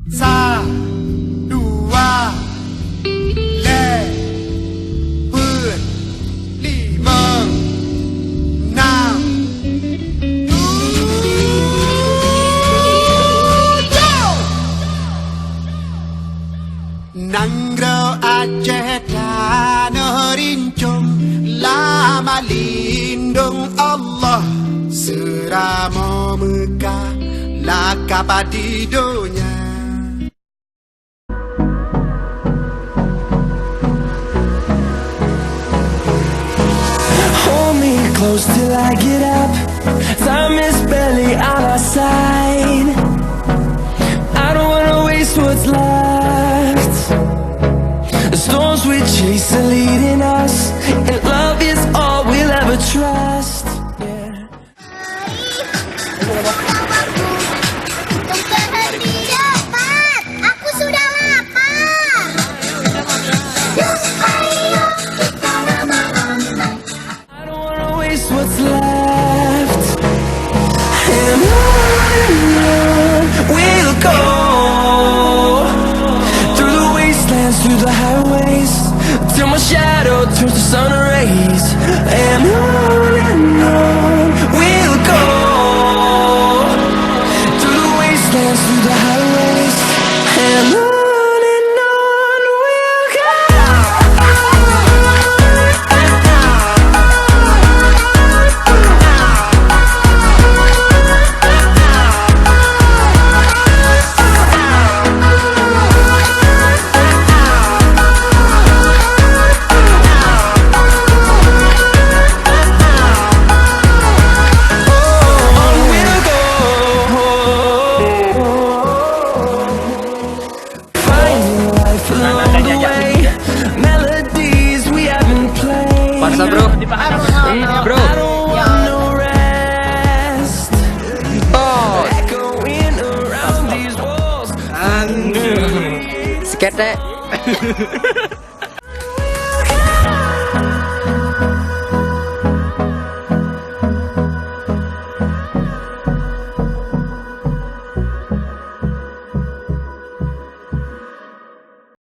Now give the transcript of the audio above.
Sa, dua, le, put, lima, enam, tujuh. Nanggro Aceh tanah rincung, lama lindung Allah, serama Mekah laka padidonya. Hold me close till I get up. Time is barely on our side. I don't wanna waste what's left. The storms we chase are leading us, and love is all we'll ever trust. Yeah. Cepat, aku sudah lapar. I don't wanna waste what's left. And on we'll go, through the wastelands, through the highways, till my shadow turns to sun rays. And on we'll go, through the wastelands, through the highways, and on we'll go. Paksa bro. Bro. Oh. Skete.